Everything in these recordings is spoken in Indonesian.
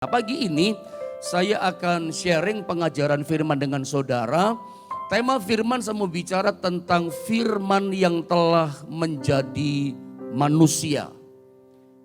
Nah, pagi ini saya akan sharing pengajaran firman dengan saudara. Tema firman saya mau bicara tentang firman yang telah menjadi manusia.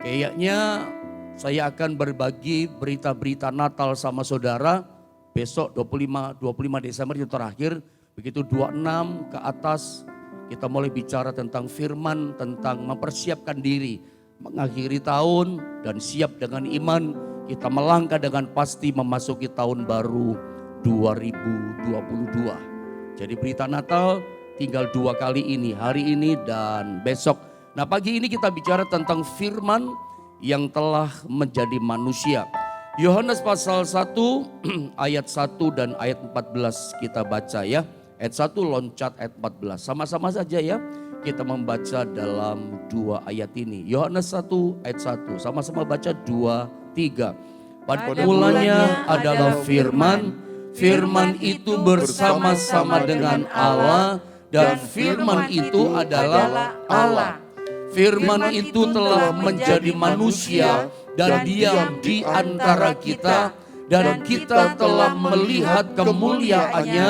Kayaknya saya akan berbagi berita-berita Natal sama saudara. Besok 25 Desember itu terakhir. Begitu 26 ke atas kita mulai bicara tentang firman, tentang mempersiapkan diri. Mengakhiri tahun dan siap dengan iman. Kita melangkah dengan pasti memasuki tahun baru 2022. Jadi berita Natal tinggal 2 kali ini, hari ini dan besok. Nah, pagi ini kita bicara tentang firman yang telah menjadi manusia. Yohanes pasal 1 ayat 1 dan ayat 14 kita baca ya. Ayat 1 loncat ayat 14. Sama-sama saja ya. Kita membaca dalam 2 ayat ini. Yohanes 1 ayat 1. Sama-sama baca 2 3. Pada mulanya adalah firman, firman itu bersama-sama dengan Allah dan firman itu adalah Allah. Firman itu telah menjadi manusia dan diam di antara kita dan kita telah melihat kemuliaannya,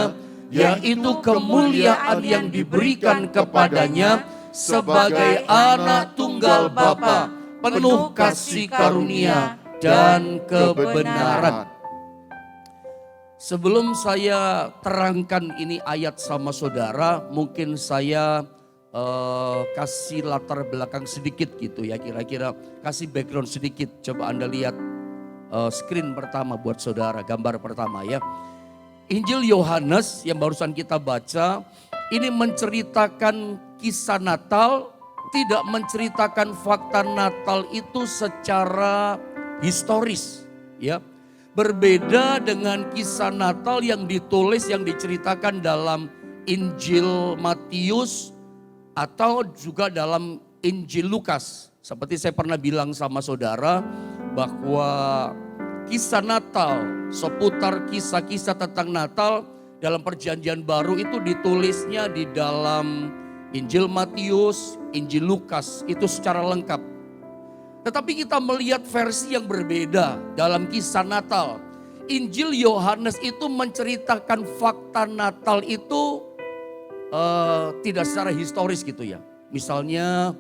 yaitu kemuliaan yang diberikan kepadanya sebagai anak tunggal Bapa, penuh kasih karunia dan kebenaran. Sebelum saya terangkan ini ayat sama saudara, mungkin saya kasih latar belakang sedikit gitu ya, kira-kira kasih background sedikit. Coba Anda lihat screen pertama buat saudara, gambar pertama ya. Injil Yohanes yang barusan kita baca, ini menceritakan kisah Natal, tidak menceritakan fakta Natal itu secara historis ya. Berbeda dengan kisah Natal yang ditulis, yang diceritakan dalam Injil Matius atau juga dalam Injil Lukas. Seperti saya pernah bilang sama saudara bahwa kisah Natal, seputar kisah-kisah tentang Natal dalam Perjanjian Baru itu ditulisnya di dalam Injil Matius, Injil Lukas itu secara lengkap. Tetapi kita melihat versi yang berbeda dalam kisah Natal. Injil Yohanes itu menceritakan fakta Natal itu tidak secara historis gitu ya. Misalnya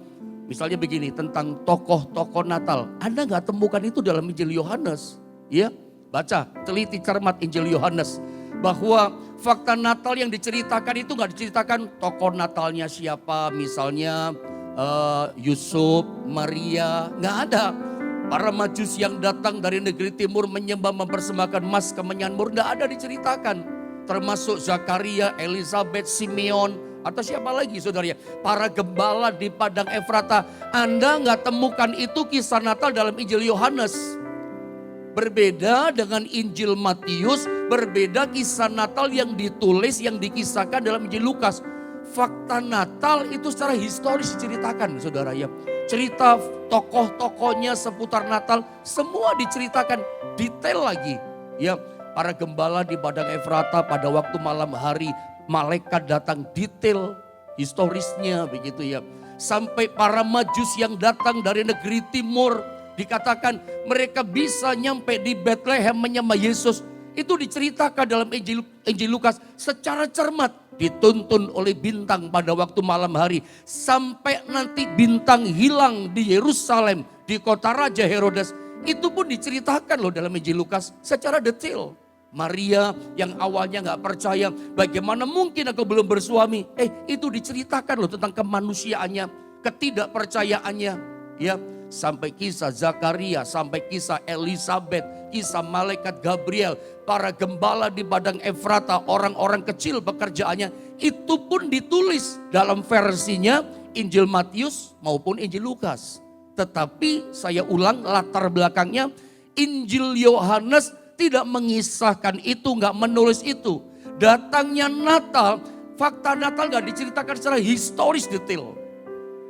begini, tentang tokoh-tokoh Natal. Anda nggak temukan itu dalam Injil Yohanes. Ya, baca, teliti cermat Injil Yohanes. Bahwa fakta Natal yang diceritakan itu nggak diceritakan tokoh Natalnya siapa, misalnya Yusuf, Maria, nggak ada. Para Majus yang datang dari negeri timur menyembah, mempersembahkan emas kemenyan mur, nggak ada diceritakan. Termasuk Zakaria, Elizabeth, Simeon, atau siapa lagi saudara ya. Para gembala di padang Efrata. Anda nggak temukan itu kisah Natal dalam Injil Yohanes. Berbeda dengan Injil Matius, berbeda kisah Natal yang ditulis, yang dikisahkan dalam Injil Lukas. Fakta Natal itu secara historis diceritakan saudara ya. Cerita tokoh-tokohnya seputar Natal semua diceritakan detail lagi. Ya, para gembala di padang Efrata pada waktu malam hari malaikat datang, detail historisnya begitu ya. Sampai para Majus yang datang dari negeri timur dikatakan mereka bisa nyampe di Bethlehem menyembah Yesus. Itu diceritakan dalam Injil Lukas secara cermat, dituntun oleh bintang pada waktu malam hari. Sampai nanti bintang hilang di Yerusalem, di kota Raja Herodes. Itu pun diceritakan loh dalam Injil Lukas secara detail. Maria yang awalnya gak percaya, bagaimana mungkin aku belum bersuami. Itu diceritakan loh tentang kemanusiaannya, ketidakpercayaannya. Ya, sampai kisah Zakaria, sampai kisah Elizabeth, kisah malaikat Gabriel, para gembala di padang Efrata, orang-orang kecil pekerjaannya, itu pun ditulis dalam versinya Injil Matius maupun Injil Lukas. Tetapi saya ulang latar belakangnya, Injil Yohanes tidak mengisahkan itu, nggak menulis itu. Datangnya Natal, fakta Natal nggak diceritakan secara historis detail.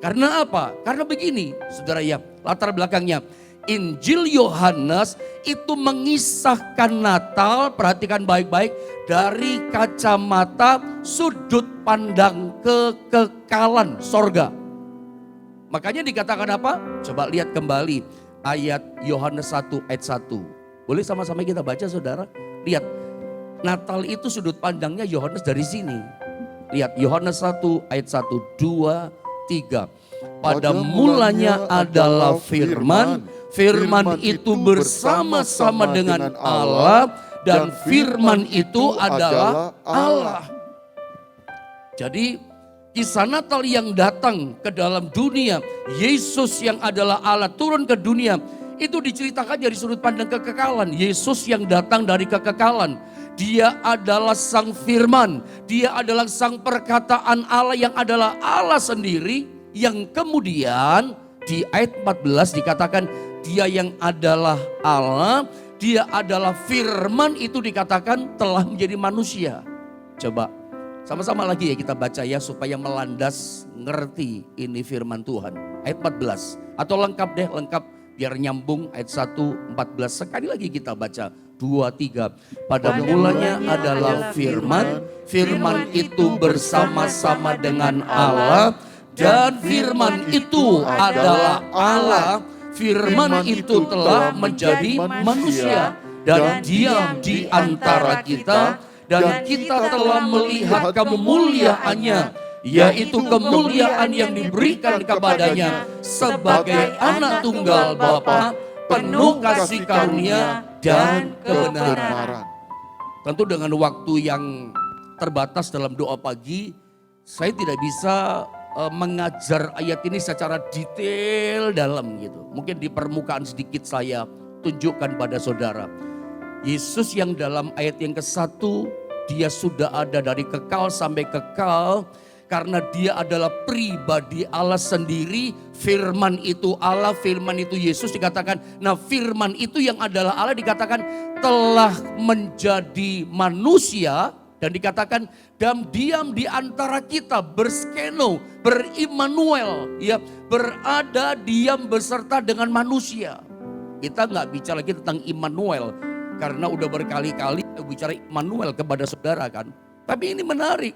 Karena apa? Karena begini, saudara ya, latar belakangnya. Injil Yohanes itu mengisahkan Natal, perhatikan baik-baik, dari kacamata sudut pandang kekekalan sorga. Makanya dikatakan apa? Coba lihat kembali ayat Yohanes 1 ayat 1. Boleh sama-sama kita baca saudara? Lihat, Natal itu sudut pandangnya Yohanes dari sini. Lihat Yohanes 1 ayat 1, 2, 3. Pada mulanya adalah firman, firman itu bersama-sama dengan Allah, dan firman itu adalah Allah. Jadi kisah Natal yang datang ke dalam dunia, Yesus yang adalah Allah turun ke dunia, itu diceritakan dari sudut pandang kekekalan. Yesus yang datang dari kekekalan. Dia adalah sang firman, dia adalah sang perkataan Allah yang adalah Allah sendiri, yang kemudian di ayat 14 dikatakan dia yang adalah Allah, dia adalah firman itu dikatakan telah menjadi manusia. Coba sama-sama lagi ya kita baca ya supaya melandas ngerti ini firman Tuhan. Ayat 14 atau lengkap deh, lengkap biar nyambung ayat 1, 14. Sekali lagi kita baca 2, 3. Pada mulanya adalah firman, firman itu bersama-sama dengan Allah, dan firman itu adalah Allah. Firman itu telah menjadi manusia dan diam di antara kita, dan kita telah melihat kemuliaannya, yaitu kemuliaan yang diberikan kepadanya sebagai anak tunggal Bapa, penuh kasih karunia dan kebenaran. Tentu dengan waktu yang terbatas dalam doa pagi, saya tidak bisa mengajar ayat ini secara detail dalam gitu. Mungkin di permukaan sedikit saya tunjukkan pada saudara. Yesus yang dalam ayat yang ke-1, dia sudah ada dari kekal sampai kekal. Karena dia adalah pribadi Allah sendiri, firman itu Allah, firman itu Yesus dikatakan. Nah firman itu yang adalah Allah dikatakan telah menjadi manusia. Dan dikatakan diam di antara kita, berskeno, berimmanuel, ya, berada diam beserta dengan manusia. Kita nggak bicara lagi tentang Immanuel karena udah berkali-kali bicara Immanuel kepada saudara kan. Tapi ini menarik.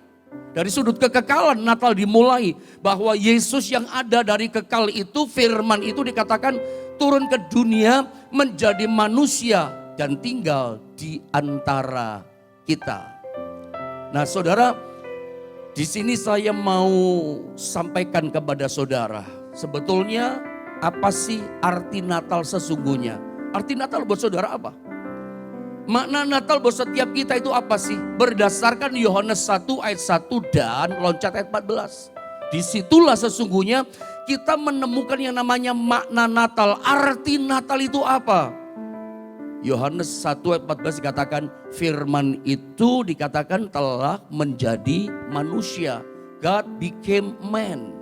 Dari sudut kekekalan Natal dimulai bahwa Yesus yang ada dari kekal itu, firman itu dikatakan turun ke dunia menjadi manusia dan tinggal di antara kita. Nah saudara, di sini saya mau sampaikan kepada saudara, sebetulnya apa sih arti Natal sesungguhnya? Arti Natal buat saudara apa? Makna Natal buat setiap kita itu apa sih? Berdasarkan Yohanes 1 ayat 1 dan loncat ayat 14. Disitulah sesungguhnya kita menemukan yang namanya makna Natal. Arti Natal itu apa? Yohanes 1 ayat 14 dikatakan firman itu dikatakan telah menjadi manusia. God became man.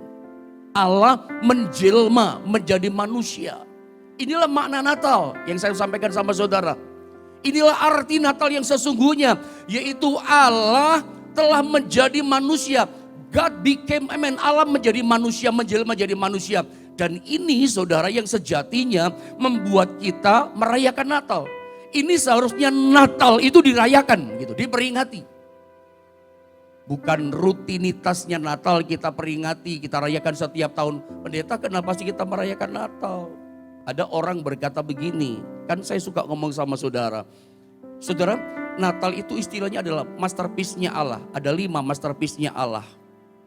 Allah menjelma menjadi manusia. Inilah makna Natal yang saya sampaikan sama saudara. Inilah arti Natal yang sesungguhnya, yaitu Allah telah menjadi manusia. God became a man. Allah menjadi manusia, menjelma menjadi manusia. Dan ini saudara yang sejatinya membuat kita merayakan Natal. Ini seharusnya Natal itu dirayakan gitu, diperingati. Bukan rutinitasnya Natal kita peringati, kita rayakan setiap tahun. Pendeta, kenapa sih kita merayakan Natal? Ada orang berkata begini, kan saya suka ngomong sama saudara. Saudara, Natal itu istilahnya adalah masterpiece-nya Allah. Ada 5 masterpiece-nya Allah.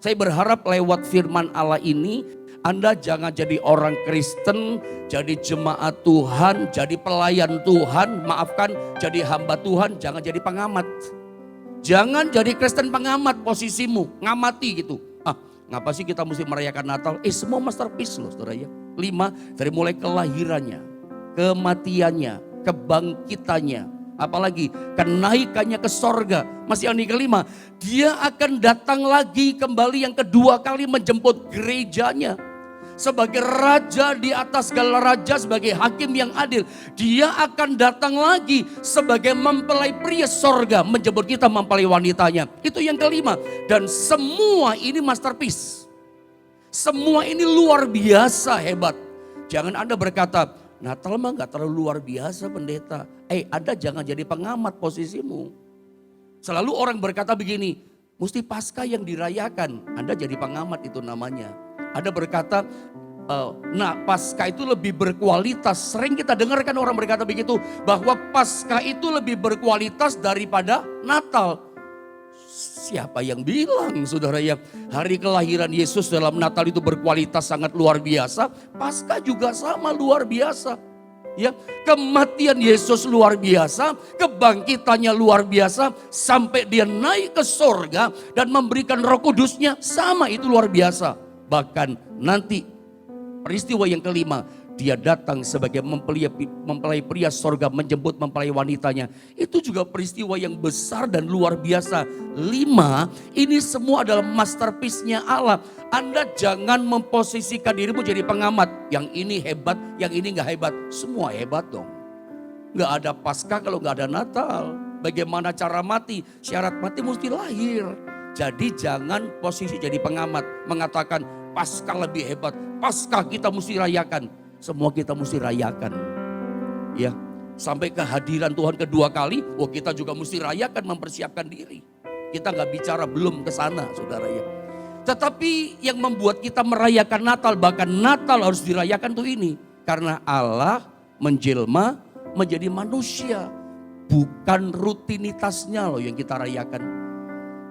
Saya berharap lewat firman Allah ini, Anda jangan jadi orang Kristen, jadi jemaat Tuhan, jadi pelayan Tuhan, maafkan, jadi hamba Tuhan, jangan jadi pengamat. Jangan jadi Kristen pengamat posisimu, ngamati gitu. Ngapa sih kita mesti merayakan Natal? Semua masterpiece loh saudara ya. 5, dari mulai kelahirannya, kematiannya, kebangkitannya, apalagi kenaikannya ke sorga. Masih yang kelima, dia akan datang lagi kembali yang kedua kali menjemput gerejanya. Sebagai raja di atas segala raja, sebagai hakim yang adil. Dia akan datang lagi sebagai mempelai pria sorga, menjemput kita mempelai wanitanya. Itu yang kelima. Dan semua ini masterpiece. Semua ini luar biasa hebat. Jangan Anda berkata, Natal mah gak terlalu luar biasa pendeta. Anda jangan jadi pengamat posisimu. Selalu orang berkata begini, mesti Paskah yang dirayakan. Anda jadi pengamat itu namanya. Anda berkata Nah, Paskah itu lebih berkualitas. Sering kita dengarkan orang berkata begitu, bahwa Paskah itu lebih berkualitas daripada Natal. Siapa yang bilang, saudara, ya hari kelahiran Yesus dalam Natal itu berkualitas sangat luar biasa, Paskah juga sama luar biasa. Ya, kematian Yesus luar biasa, kebangkitannya luar biasa, sampai dia naik ke sorga dan memberikan Roh Kudusnya, sama itu luar biasa. Bahkan nanti peristiwa yang kelima, dia datang sebagai mempelai pria sorga menjemput mempelai wanitanya. Itu juga peristiwa yang besar dan luar biasa. 5, ini semua adalah masterpiece-nya Allah. Anda jangan memposisikan dirimu jadi pengamat. Yang ini hebat, yang ini gak hebat. Semua hebat dong. Gak ada Paskah kalau gak ada Natal. Bagaimana cara mati? Syarat mati mesti lahir. Jadi jangan posisi jadi pengamat. Mengatakan Paskah lebih hebat. Paskah kita mesti rayakan. Semua kita mesti rayakan. Ya, sampai kehadiran Tuhan kedua kali, kita juga mesti rayakan, mempersiapkan diri. Kita nggak bicara belum ke sana, saudara, ya. Tetapi yang membuat kita merayakan Natal, bahkan Natal harus dirayakan tuh ini. Karena Allah menjelma menjadi manusia. Bukan rutinitasnya loh yang kita rayakan.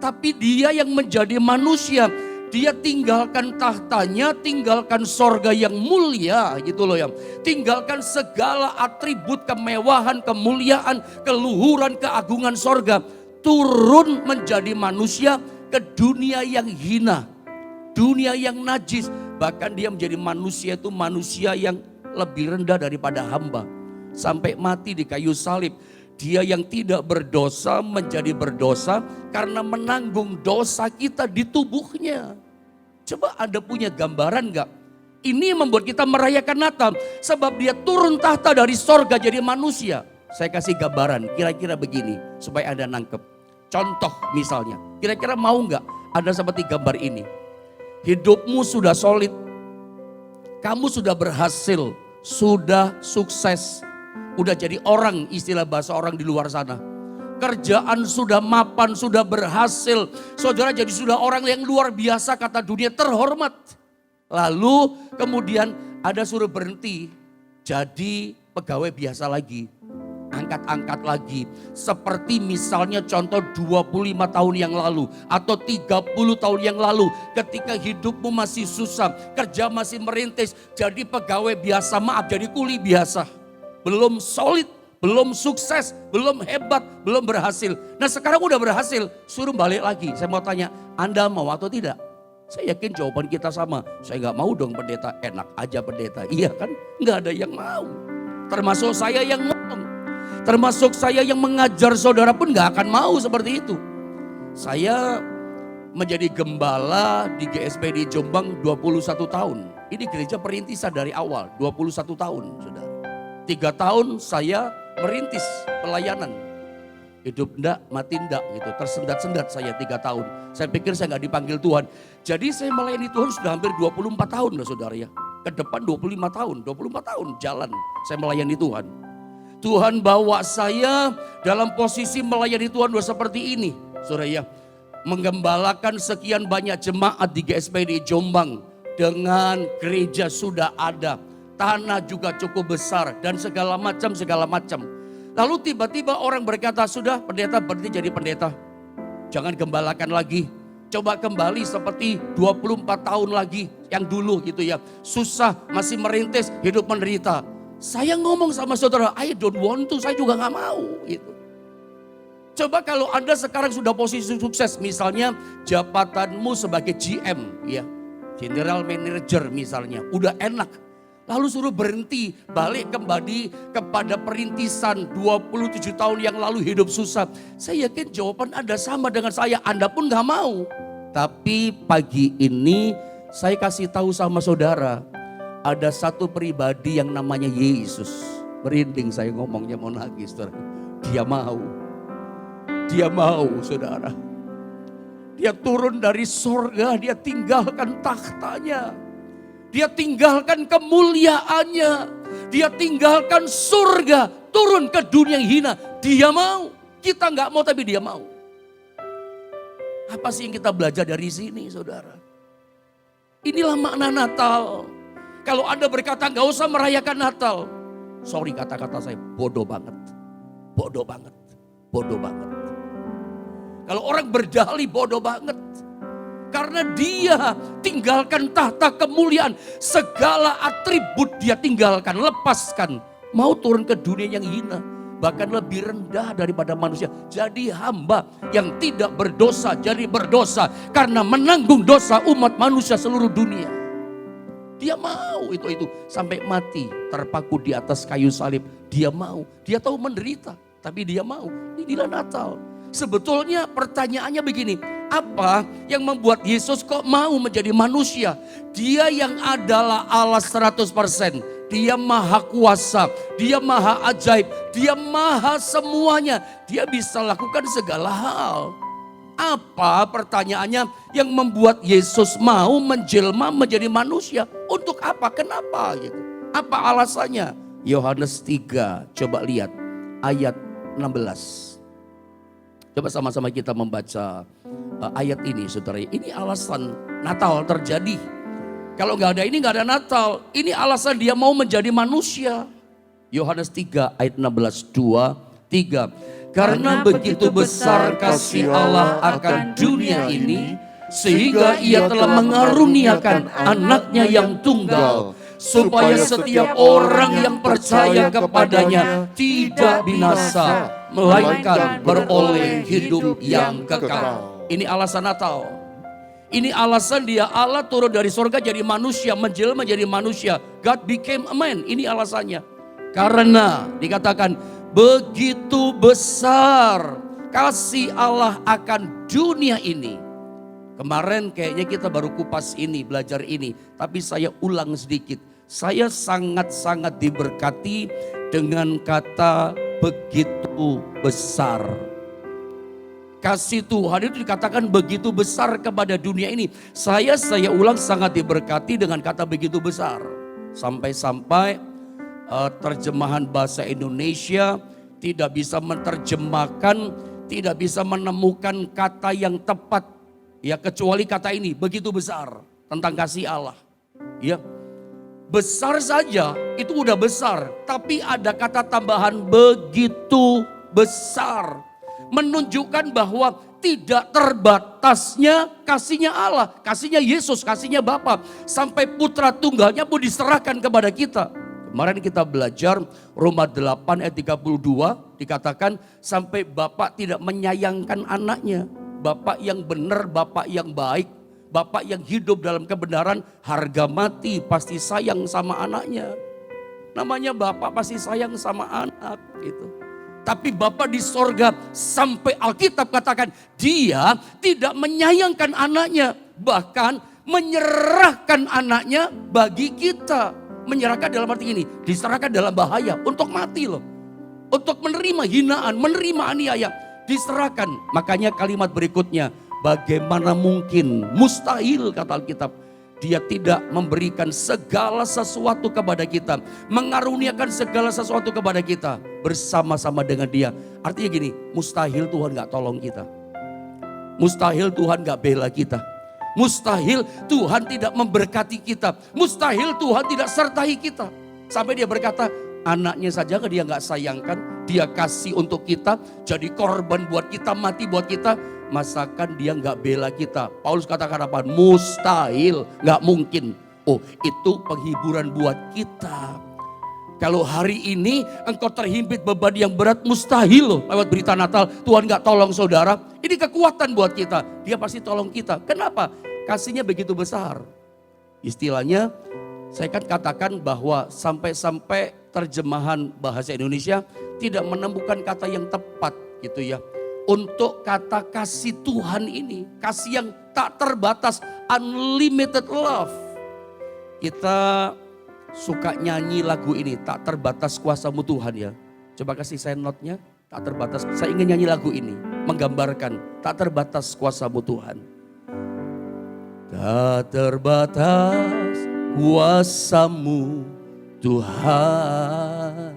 Tapi dia yang menjadi manusia. Dia tinggalkan tahtanya, tinggalkan sorga yang mulia gitu loh ya. Tinggalkan segala atribut kemewahan, kemuliaan, keluhuran, keagungan sorga. Turun menjadi manusia ke dunia yang hina, dunia yang najis. Bahkan dia menjadi manusia itu manusia yang lebih rendah daripada hamba. Sampai mati di kayu salib. Dia yang tidak berdosa menjadi berdosa karena menanggung dosa kita di tubuhnya. Coba Anda punya gambaran gak? Ini membuat kita merayakan Natal. Sebab dia turun tahta dari sorga jadi manusia. Saya kasih gambaran kira-kira begini supaya Anda nangkep. Contoh misalnya, kira-kira mau gak ada seperti gambar ini? Hidupmu sudah solid. Kamu sudah berhasil, sudah sukses. Udah jadi orang, istilah bahasa orang di luar sana. Kerjaan sudah mapan, sudah berhasil. Saudara jadi sudah orang yang luar biasa, kata dunia, terhormat. Lalu kemudian ada suruh berhenti. Jadi pegawai biasa lagi. Angkat-angkat lagi. Seperti misalnya contoh 25 tahun yang lalu. Atau 30 tahun yang lalu. Ketika hidupmu masih susah. Kerja masih merintis. Jadi pegawai biasa, maaf jadi kuli biasa. Belum solid, belum sukses, belum hebat, belum berhasil. Nah sekarang udah berhasil, suruh balik lagi. Saya mau tanya, Anda mau atau tidak? Saya yakin jawaban kita sama. Saya gak mau dong pendeta, enak aja pendeta. Iya kan, gak ada yang mau. Termasuk saya yang ngomong. Termasuk saya yang mengajar saudara pun gak akan mau seperti itu. Saya menjadi gembala di GSPD Jombang 21 tahun. Ini gereja perintisan dari awal, 21 tahun saudara. 3 tahun saya merintis pelayanan. Hidup enggak, mati enggak gitu. Tersendat-sendat saya 3 tahun. Saya pikir saya enggak dipanggil Tuhan. Jadi saya melayani Tuhan sudah hampir 24 tahun loh saudara ya. Ke depan 25 tahun, 24 tahun jalan saya melayani Tuhan. Tuhan bawa saya dalam posisi melayani Tuhan udah seperti ini. Saudara ya, menggembalakan sekian banyak jemaat di GSPD Jombang. Dengan gereja sudah ada. Tanah juga cukup besar dan segala macam. Lalu tiba-tiba orang berkata, sudah pendeta berhenti jadi pendeta. Jangan gembalakan lagi. Coba kembali seperti 24 tahun lagi yang dulu gitu ya. Susah, masih merintis, hidup menderita. Saya ngomong sama saudara, I don't want to, saya juga gak mau gitu. Coba kalau Anda sekarang sudah posisi sukses, misalnya jabatanmu sebagai GM ya. General Manager misalnya, udah enak. Lalu suruh berhenti, balik kembali kepada perintisan 27 tahun yang lalu hidup susah. Saya yakin jawaban Anda sama dengan saya, Anda pun gak mau. Tapi pagi ini saya kasih tahu sama saudara, ada satu pribadi yang namanya Yesus. Merinding saya ngomongnya, mau nangis saudara. Dia mau saudara. Dia turun dari sorga, dia tinggalkan tahtanya. Dia tinggalkan kemuliaannya. Dia tinggalkan surga. Turun ke dunia yang hina. Dia mau. Kita gak mau tapi dia mau. Apa sih yang kita belajar dari sini saudara? Inilah makna Natal. Kalau Anda berkata gak usah merayakan Natal. Sorry, kata-kata saya bodoh banget. Bodoh banget. Bodoh banget. Kalau orang berdalih bodoh banget. Karena dia tinggalkan tahta kemuliaan. Segala atribut dia tinggalkan, lepaskan. Mau turun ke dunia yang hina. Bahkan lebih rendah daripada manusia. Jadi hamba yang tidak berdosa jadi berdosa. Karena menanggung dosa umat manusia seluruh dunia. Dia mau itu sampai mati terpaku di atas kayu salib. Dia mau, dia tahu menderita, tapi dia mau. Inilah Natal. Sebetulnya pertanyaannya begini, apa yang membuat Yesus kok mau menjadi manusia? Dia yang adalah Allah 100%. Dia maha kuasa, dia maha ajaib, dia maha semuanya. Dia bisa lakukan segala hal. Apa pertanyaannya yang membuat Yesus mau menjelma menjadi manusia? Untuk apa? Kenapa gitu? Apa alasannya? Yohanes 3, coba lihat ayat 16. Coba sama-sama kita membaca ayat ini, saudara. Ini alasan Natal terjadi. Kalau nggak ada ini nggak ada Natal. Ini alasan dia mau menjadi manusia. Yohanes 3 ayat 16, 2, 3. Karena begitu besar kasih Allah akan dunia ini, sehingga ia telah mengaruniakan anaknya yang tunggal, supaya setiap orang yang percaya kepadanya tidak binasa, melainkan beroleh hidup yang kekal. Ini alasan Natal. Ini alasan dia Allah turun dari surga jadi manusia, menjelma menjadi manusia. God became a man, ini alasannya. Karena dikatakan begitu besar kasih Allah akan dunia ini. Kemarin kayaknya kita baru kupas ini, belajar ini. Tapi saya ulang sedikit. Saya sangat-sangat diberkati dengan kata begitu besar. Kasih Tuhan itu dikatakan begitu besar kepada dunia ini. Saya ulang sangat diberkati dengan kata begitu besar. Sampai-sampai terjemahan bahasa Indonesia tidak bisa menerjemahkan, tidak bisa menemukan kata yang tepat. Ya kecuali kata ini, begitu besar tentang kasih Allah. Ya, besar saja itu udah besar. Tapi ada kata tambahan begitu besar. Menunjukkan bahwa tidak terbatasnya kasihnya Allah. Kasihnya Yesus, kasihnya Bapa. Sampai putra tunggalnya pun diserahkan kepada kita. Kemarin kita belajar Roma 8 ayat 32 dikatakan sampai Bapak tidak menyayangkan anaknya. Bapak yang benar, Bapak yang baik, Bapak yang hidup dalam kebenaran, harga mati pasti sayang sama anaknya. Namanya Bapak pasti sayang sama anak gitu. Tapi Bapak di sorga sampai Alkitab katakan dia tidak menyayangkan anaknya. Bahkan menyerahkan anaknya bagi kita. Menyerahkan dalam arti ini, diserahkan dalam bahaya untuk mati loh. Untuk menerima hinaan, menerima aniaya, diserahkan. Makanya kalimat berikutnya, bagaimana mungkin, mustahil kata Alkitab. Dia tidak memberikan segala sesuatu kepada kita. Mengaruniakan segala sesuatu kepada kita. Bersama-sama dengan dia. Artinya gini, mustahil Tuhan gak tolong kita. Mustahil Tuhan gak bela kita. Mustahil Tuhan tidak memberkati kita. Mustahil Tuhan tidak sertai kita. Sampai dia berkata, anaknya saja dia gak sayangkan. Dia kasih untuk kita, jadi korban buat kita, mati buat kita. Masakan dia gak bela kita. Paulus katakan apa? Mustahil, gak mungkin. Oh, itu penghiburan buat kita. Kalau hari ini engkau terhimpit beban yang berat, mustahil loh lewat berita Natal Tuhan gak tolong saudara. Ini kekuatan buat kita. Dia pasti tolong kita. Kenapa? Kasihnya begitu besar. Istilahnya saya kan katakan bahwa sampai-sampai terjemahan bahasa Indonesia tidak menemukan kata yang tepat gitu ya. Untuk kata kasih Tuhan ini, kasih yang tak terbatas, unlimited love. Kita suka nyanyi lagu ini, tak terbatas kuasamu Tuhan ya. Coba kasih saya notnya, tak terbatas. Saya ingin nyanyi lagu ini, menggambarkan tak terbatas kuasamu Tuhan. Tak terbatas kuasamu Tuhan,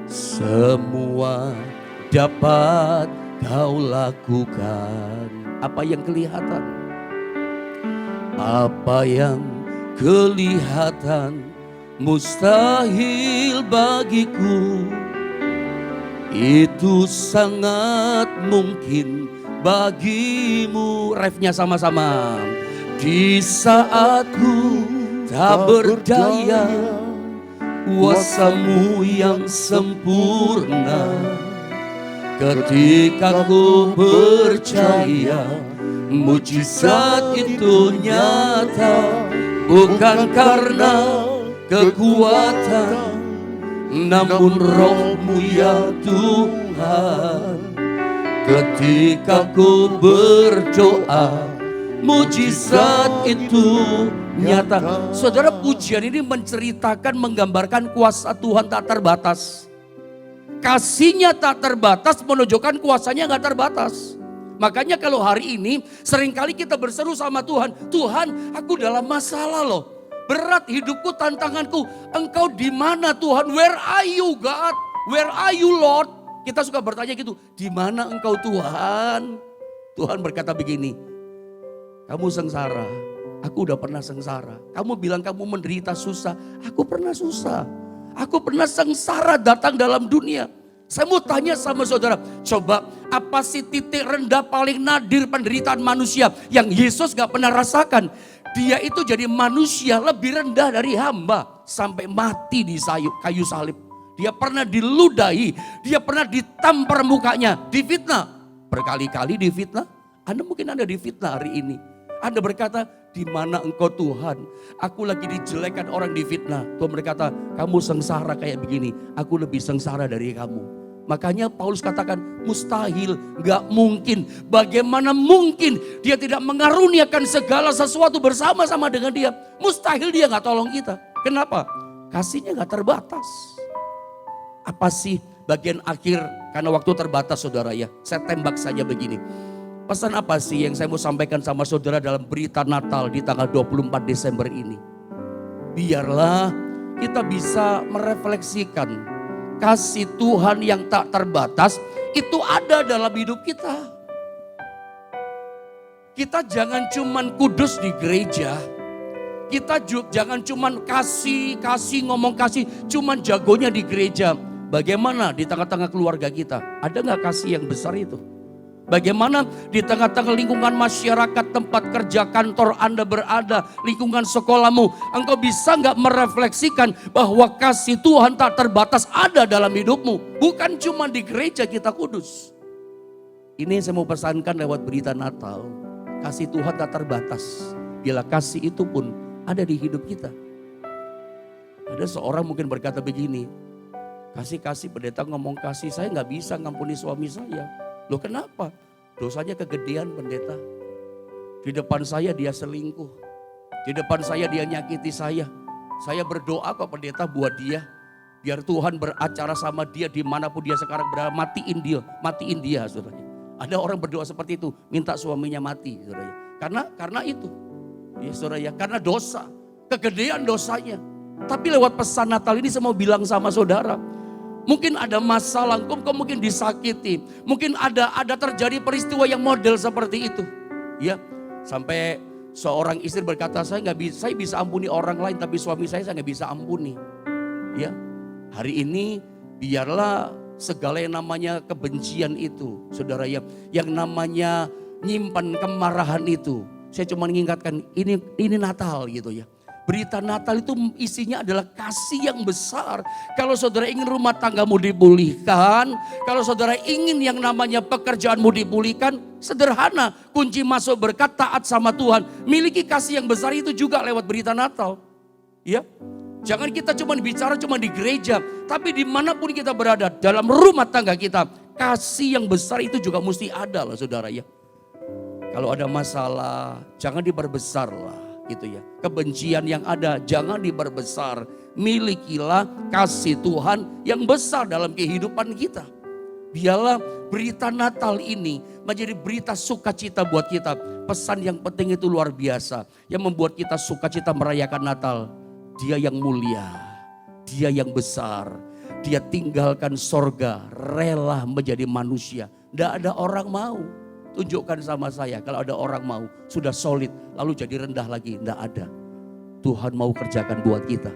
semua dapat kau lakukan. Apa yang kelihatan? Apa yang kelihatan mustahil bagiku, itu sangat mungkin bagimu. Refnya sama-sama. Di saat ku tak berdaya, kuasamu yang sempurna. Ketika ku percaya, mujizat itu nyata. Bukan karena kekuatan, namun rohmu ya Tuhan. Ketika ku berdoa, mujizat itu nyata. Saudara, pujian ini menceritakan, menggambarkan kuasa Tuhan tak terbatas. Kasihnya tak terbatas menunjukkan kuasanya gak terbatas. Makanya kalau hari ini seringkali kita berseru sama Tuhan, Tuhan aku dalam masalah loh. Berat hidupku, tantanganku. Engkau di mana Tuhan? Where are you God? Where are you Lord? Kita suka bertanya gitu, di mana engkau Tuhan? Tuhan berkata begini, kamu sengsara, aku udah pernah sengsara. Kamu bilang kamu menderita susah, aku pernah susah. Aku pernah sengsara datang dalam dunia. Saya mau tanya sama saudara, coba apa sih titik rendah paling nadir penderitaan manusia yang Yesus gak pernah rasakan? Dia itu jadi manusia lebih rendah dari hamba sampai mati di kayu salib. Dia pernah diludahi, dia pernah ditampar mukanya, difitnah. Berkali-kali difitnah. Anda mungkin Anda difitnah hari ini. Anda berkata, di mana engkau Tuhan? Aku lagi dijelekan orang difitnah. Tuhan berkata, kamu sengsara kayak begini. Aku lebih sengsara dari kamu. Makanya Paulus katakan, mustahil, gak mungkin. Bagaimana mungkin dia tidak mengaruniakan segala sesuatu bersama-sama dengan dia? Mustahil dia gak tolong kita. Kenapa? Kasihnya gak terbatas. Apa sih bagian akhir? Karena waktu terbatas saudara ya. Saya tembak saja begini. Pesan apa sih yang saya mau sampaikan sama saudara dalam berita Natal di tanggal 24 Desember ini? Biarlah kita bisa merefleksikan kasih Tuhan yang tak terbatas itu ada dalam hidup kita. Kita jangan cuman kudus di gereja. Kita jangan cuman kasih ngomong kasih, cuman jagonya di gereja. Bagaimana di tengah-tengah keluarga kita? Ada gak kasih yang besar itu? Bagaimana di tengah-tengah lingkungan masyarakat, tempat kerja, kantor Anda berada, lingkungan sekolahmu, engkau bisa gak merefleksikan bahwa kasih Tuhan tak terbatas ada dalam hidupmu. Bukan cuma di gereja kita kudus. Ini yang saya mau pesankan lewat berita Natal. Kasih Tuhan tak terbatas. Bila kasih itu pun ada di hidup kita. Ada seorang mungkin berkata begini, kasih pendeta ngomong kasih, saya gak bisa ngampuni suami saya. Loh kenapa? Dosanya kegedean pendeta. Di depan saya dia selingkuh. Di depan saya dia nyakiti saya. Saya berdoa kok pendeta buat dia. Biar Tuhan beracara sama dia dimanapun dia sekarang berada. Matiin dia saudara. Ada orang berdoa seperti itu. Minta suaminya mati saudara. Karena itu. Ya saudara ya. Karena dosa. Kegedean dosanya. Tapi lewat pesan Natal ini saya mau bilang sama saudara. Mungkin ada masalah, kau mungkin disakiti. Mungkin ada terjadi peristiwa yang model seperti itu. Ya, sampai seorang istri berkata, saya bisa ampuni orang lain, tapi suami saya nggak bisa ampuni. Ya, hari ini biarlah segala yang namanya kebencian itu, saudara ya, yang namanya nyimpan kemarahan itu. Saya cuma mengingatkan ini Natal gitu ya. Berita Natal itu isinya adalah kasih yang besar. Kalau saudara ingin rumah tanggamu dipulihkan, kalau saudara ingin yang namanya pekerjaanmu dipulihkan, sederhana. Kunci masuk berkat taat sama Tuhan. Miliki kasih yang besar itu juga lewat berita Natal. Ya, jangan kita cuma bicara cuma di gereja, tapi dimanapun kita berada dalam rumah tangga kita, kasih yang besar itu juga mesti ada lah saudara ya. Kalau ada masalah, jangan diperbesar lah. Gitu ya. Kebencian yang ada jangan diperbesar. Milikilah kasih Tuhan yang besar dalam kehidupan kita. Biarlah berita Natal ini menjadi berita sukacita buat kita. Pesan yang penting itu luar biasa. Yang membuat kita sukacita merayakan Natal. Dia yang mulia. Dia yang besar. Dia tinggalkan sorga. Rela menjadi manusia. Tidak ada orang mau. Tunjukkan sama saya kalau ada orang mau sudah solid lalu jadi rendah lagi. Tidak ada. Tuhan mau kerjakan buat kita.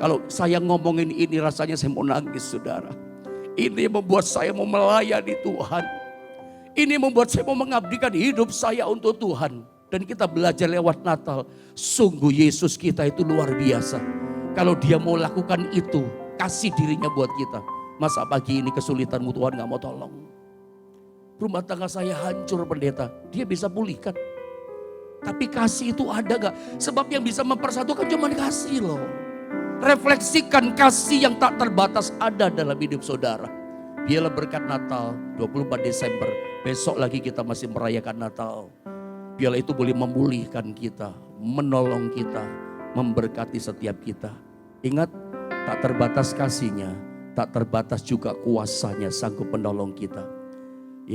Kalau saya ngomongin ini rasanya saya mau nangis saudara. Ini membuat saya mau melayani Tuhan. Ini membuat saya mau mengabdikan hidup saya untuk Tuhan. Dan kita belajar lewat Natal. Sungguh Yesus kita itu luar biasa. Kalau dia mau lakukan itu, kasih dirinya buat kita. Masa pagi ini kesulitanmu Tuhan gak mau tolong? Rumah tangga saya hancur pendeta. Dia bisa pulihkan. Tapi kasih itu ada gak? Sebab yang bisa mempersatukan cuma kasih loh. Refleksikan kasih yang tak terbatas ada dalam hidup saudara. Biarlah berkat Natal 24 Desember. Besok lagi kita masih merayakan Natal. Biarlah itu boleh memulihkan kita, menolong kita, memberkati setiap kita. Ingat, tak terbatas kasihnya, tak terbatas juga kuasanya sanggup menolong kita.